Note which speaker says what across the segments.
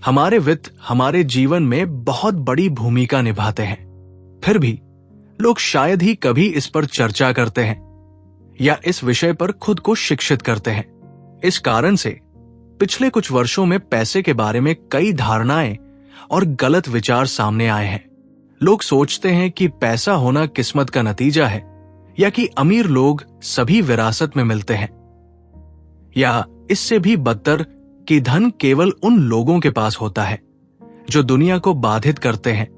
Speaker 1: हमारे वित्त हमारे जीवन में बहुत बड़ी भूमिका निभाते हैं। फिर भी लोग शायद ही कभी इस पर चर्चा करते हैं या इस विषय पर खुद को शिक्षित करते हैं। इस कारण से पिछले कुछ वर्षों में पैसे के बारे में कई धारणाएं और गलत विचार सामने आए हैं। लोग सोचते हैं कि पैसा होना किस्मत का नतीजा है या कि अमीर लोग सभी विरासत में मिलते हैं, या इससे भी बदतर कि धन केवल उन लोगों के पास होता है जो दुनिया को बाधित करते हैं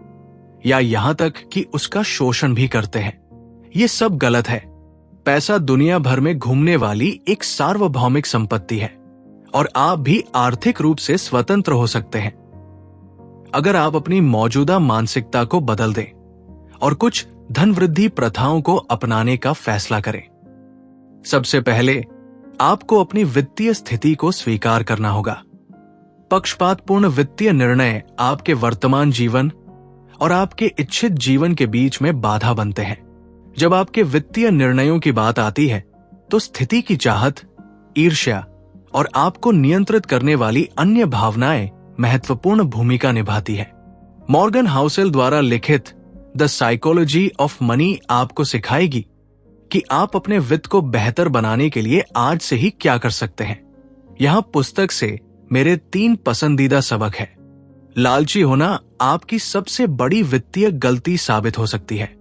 Speaker 1: या यहां तक कि उसका शोषण भी करते हैं। ये सब गलत है। पैसा दुनिया भर में घूमने वाली एक सार्वभौमिक संपत्ति है और आप भी आर्थिक रूप से स्वतंत्र हो सकते हैं अगर आप अपनी मौजूदा मानसिकता को बदल दें और कुछ धन वृद्धि प्रथाओं को अपनाने का फैसला करें। सबसे पहले आपको अपनी वित्तीय स्थिति को स्वीकार करना होगा। पक्षपातपूर्ण वित्तीय निर्णय आपके वर्तमान जीवन और आपके इच्छित जीवन के बीच में बाधा बनते हैं। जब आपके वित्तीय निर्णयों की बात आती है तो स्थिति की चाहत, ईर्ष्या और आपको नियंत्रित करने वाली अन्य भावनाएं महत्वपूर्ण भूमिका निभाती है। मॉर्गन हाउसेल द्वारा लिखित द साइकोलॉजी ऑफ मनी आपको सिखाएगी कि आप अपने वित्त को बेहतर बनाने के लिए आज से ही क्या कर सकते हैं। यहां पुस्तक से मेरे 3 पसंदीदा सबक है। लालची होना आपकी सबसे बड़ी वित्तीय गलती साबित हो सकती है।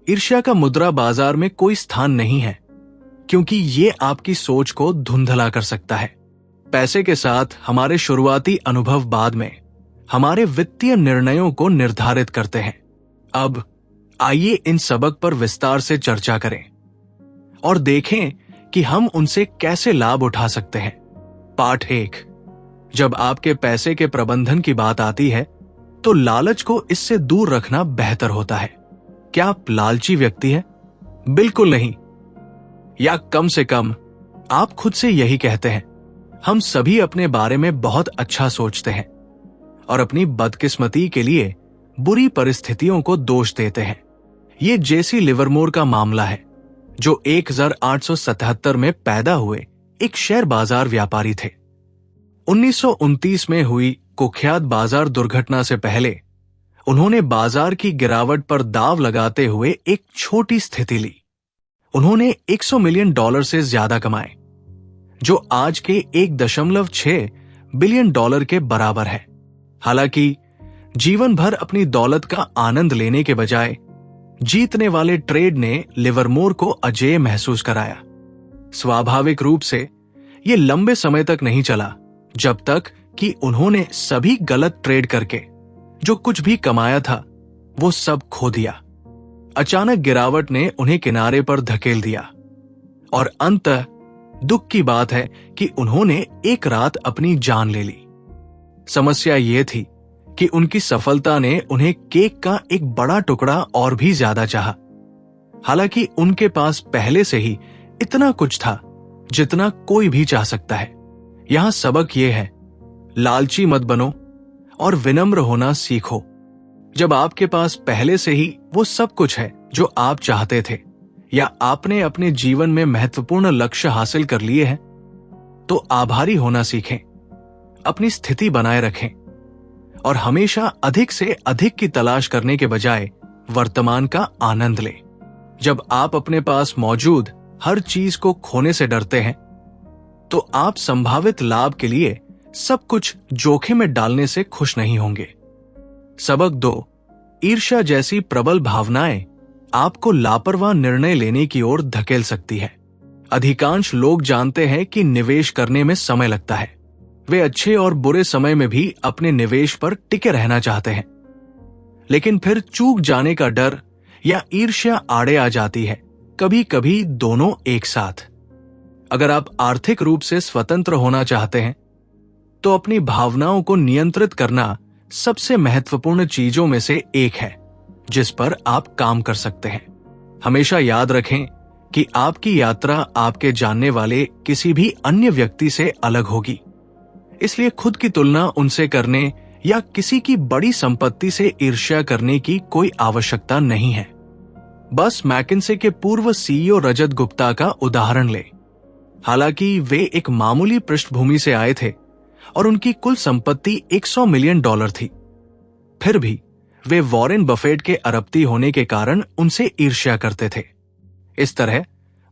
Speaker 1: ईर्ष्या का मुद्रा बाजार में कोई स्थान नहीं है क्योंकि ये आपकी सोच को धुंधला कर सकता है। पैसे के साथ हमारे शुरुआती अनुभव बाद में हमारे वित्तीय निर्णयों को निर्धारित करते हैं। अब आइए इन सबक पर विस्तार से चर्चा करें और देखें कि हम उनसे कैसे लाभ उठा सकते हैं। पाठ 1। जब आपके पैसे के प्रबंधन की बात आती है तो लालच को इससे दूर रखना बेहतर होता है। क्या आप लालची व्यक्ति हैं? बिल्कुल नहीं, या कम से कम आप खुद से यही कहते हैं। हम सभी अपने बारे में बहुत अच्छा सोचते हैं और अपनी बदकिस्मती के लिए बुरी परिस्थितियों को दोष देते हैं। ये जेसी लिवरमोर का मामला है, जो 1877 में पैदा हुए एक शेयर बाजार व्यापारी थे। 1929 में हुई कुख्यात बाजार दुर्घटना से पहले उन्होंने बाजार की गिरावट पर दांव लगाते हुए एक छोटी स्थिति ली। उन्होंने $100 मिलियन से ज्यादा कमाए, जो आज के 1.6 बिलियन डॉलर के बराबर है। हालांकि जीवन भर अपनी दौलत का आनंद लेने के बजाय जीतने वाले ट्रेड ने लिवरमोर को अजेय महसूस कराया। स्वाभाविक रूप से यह लंबे समय तक नहीं चला, जब तक कि उन्होंने सभी गलत ट्रेड करके जो कुछ भी कमाया था वो सब खो दिया। अचानक गिरावट ने उन्हें किनारे पर धकेल दिया और अंततः दुख की बात है कि उन्होंने एक रात अपनी जान ले ली। समस्या यह थी कि उनकी सफलता ने उन्हें केक का एक बड़ा टुकड़ा और भी ज्यादा चाहा। हालांकि उनके पास पहले से ही इतना कुछ था जितना कोई भी चाह सकता है। यहां सबक यह है, लालची मत बनो और विनम्र होना सीखो। जब आपके पास पहले से ही वो सब कुछ है जो आप चाहते थे, या आपने अपने जीवन में महत्वपूर्ण लक्ष्य हासिल कर लिए हैं, तो आभारी होना सीखें, अपनी स्थिति बनाए रखें और हमेशा अधिक से अधिक की तलाश करने के बजाय वर्तमान का आनंद लें। जब आप अपने पास मौजूद हर चीज को खोने से डरते हैं, तो आप संभावित लाभ के लिए सब कुछ जोखिम में डालने से खुश नहीं होंगे। सबक 2। ईर्ष्या जैसी प्रबल भावनाएं आपको लापरवाह निर्णय लेने की ओर धकेल सकती है। अधिकांश लोग जानते हैं कि निवेश करने में समय लगता है। वे अच्छे और बुरे समय में भी अपने निवेश पर टिके रहना चाहते हैं, लेकिन फिर चूक जाने का डर या ईर्ष्या आड़े आ जाती है, कभी कभी दोनों एक साथ। अगर आप आर्थिक रूप से स्वतंत्र होना चाहते हैं तो अपनी भावनाओं को नियंत्रित करना सबसे महत्वपूर्ण चीजों में से एक है जिस पर आप काम कर सकते हैं। हमेशा याद रखें कि आपकी यात्रा आपके जानने वाले किसी भी अन्य व्यक्ति से अलग होगी, इसलिए खुद की तुलना उनसे करने या किसी की बड़ी संपत्ति से ईर्ष्या करने की कोई आवश्यकता नहीं है। बस मैकिन्से के पूर्व सीईओ रजत गुप्ता का उदाहरण लें। हालांकि वे एक मामूली पृष्ठभूमि से आए थे और उनकी कुल संपत्ति $100 मिलियन थी। फिर भी वे वॉरेन बफेट के अरबपति होने के कारण उनसे ईर्ष्या करते थे। इस तरह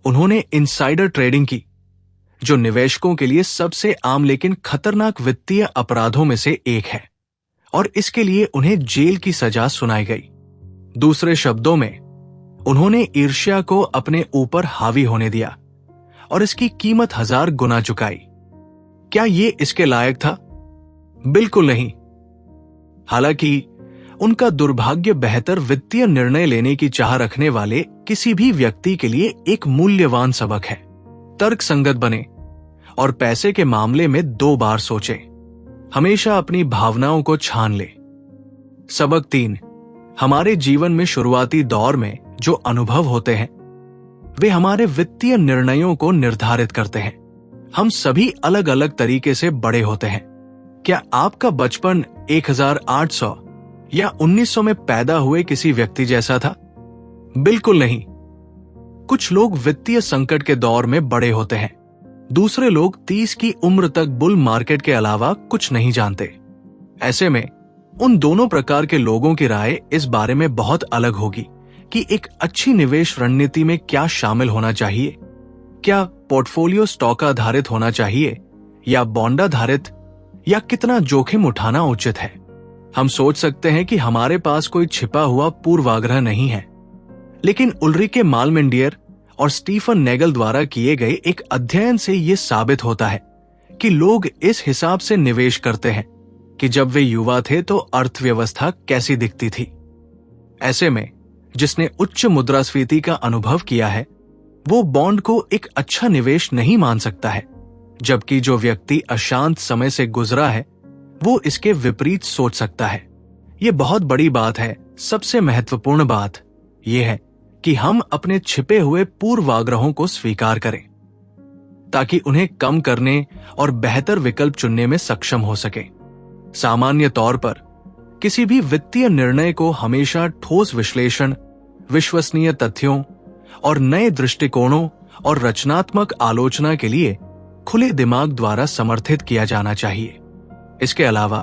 Speaker 1: उन्होंने इनसाइडर ट्रेडिंग की, जो निवेशकों के लिए सबसे आम लेकिन खतरनाक वित्तीय अपराधों में से एक है, और इसके लिए उन्हें जेल की सजा सुनाई गई। दूसरे शब्दों में, उन्होंने ईर्ष्या को अपने ऊपर हावी होने दिया और इसकी कीमत 1000 गुना चुकाई। क्या ये इसके लायक था? बिल्कुल नहीं। हालांकि उनका दुर्भाग्य बेहतर वित्तीय निर्णय लेने की चाह रखने वाले किसी भी व्यक्ति के लिए एक मूल्यवान सबक है। तर्कसंगत बने और पैसे के मामले में 2 बार सोचें। हमेशा अपनी भावनाओं को छान ले। सबक 3, हमारे जीवन में शुरुआती दौर में जो अनुभव होते हैं वे हमारे वित्तीय निर्णयों को निर्धारित करते हैं। हम सभी अलग अलग तरीके से बड़े होते हैं। क्या आपका बचपन 1800 या 1900 में पैदा हुए किसी व्यक्ति जैसा था? बिल्कुल नहीं। कुछ लोग वित्तीय संकट के दौर में बड़े होते हैं, दूसरे लोग 30 की उम्र तक बुल मार्केट के अलावा कुछ नहीं जानते। ऐसे में उन दोनों प्रकार के लोगों की राय इस बारे में बहुत अलग होगी कि एक अच्छी निवेश रणनीति में क्या शामिल होना चाहिए। क्या पोर्टफोलियो स्टॉक आधारित होना चाहिए या बॉन्ड आधारित, या कितना जोखिम उठाना उचित है? हम सोच सकते हैं कि हमारे पास कोई छिपा हुआ पूर्वाग्रह नहीं है, लेकिन उल्रिके मालमेंडियर और स्टीफन नेगल द्वारा किए गए एक अध्ययन से यह साबित होता है कि लोग इस हिसाब से निवेश करते हैं कि जब वे युवा थे तो अर्थव्यवस्था कैसी दिखती थी। ऐसे में जिसने उच्च मुद्रास्फीति का अनुभव किया है वो बॉन्ड को एक अच्छा निवेश नहीं मान सकता है, जबकि जो व्यक्ति अशांत समय से गुजरा है वो इसके विपरीत सोच सकता है। यह बहुत बड़ी बात है। सबसे महत्वपूर्ण बात यह है कि हम अपने छिपे हुए पूर्वाग्रहों को स्वीकार करें ताकि उन्हें कम करने और बेहतर विकल्प चुनने में सक्षम हो सके। सामान्य तौर पर किसी भी वित्तीय निर्णय को हमेशा ठोस विश्लेषण, विश्वसनीय तथ्यों और नए दृष्टिकोणों और रचनात्मक आलोचना के लिए खुले दिमाग द्वारा समर्थित किया जाना चाहिए। इसके अलावा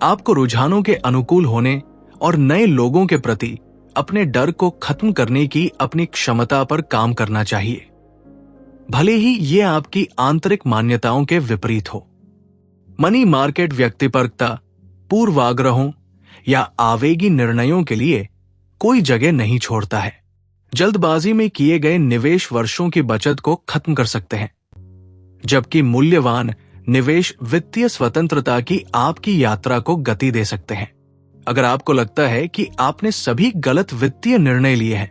Speaker 1: आपको रुझानों के अनुकूल होने और नए लोगों के प्रति अपने डर को खत्म करने की अपनी क्षमता पर काम करना चाहिए, भले ही ये आपकी आंतरिक मान्यताओं के विपरीत हो। मनी मार्केट व्यक्तिपरकता, पूर्वाग्रहों या आवेगी निर्णयों के लिए कोई जगह नहीं छोड़ता है। जल्दबाजी में किए गए निवेश वर्षों की बचत को खत्म कर सकते हैं, जबकि मूल्यवान निवेश वित्तीय स्वतंत्रता की आपकी यात्रा को गति दे सकते हैं। अगर आपको लगता है कि आपने सभी गलत वित्तीय निर्णय लिए हैं,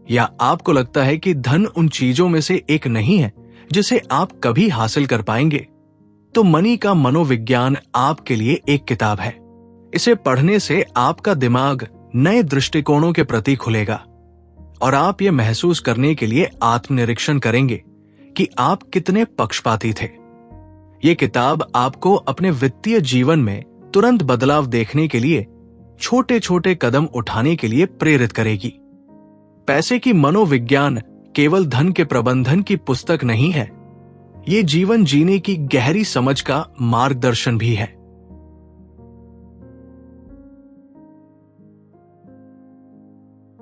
Speaker 1: या आपको लगता है कि धन उन चीजों में से एक नहीं है जिसे आप कभी हासिल कर पाएंगे, तो मनी का मनोविज्ञान आपके लिए एक किताब है। इसे पढ़ने से आपका दिमाग नए दृष्टिकोणों के प्रति खुलेगा और आप ये महसूस करने के लिए आत्मनिरीक्षण करेंगे कि आप कितने पक्षपाती थे। ये किताब आपको अपने वित्तीय जीवन में तुरंत बदलाव देखने के लिए छोटे छोटे कदम उठाने के लिए प्रेरित करेगी। पैसे की मनोविज्ञान केवल धन के प्रबंधन की पुस्तक नहीं है, ये जीवन जीने की गहरी समझ का मार्गदर्शन भी है।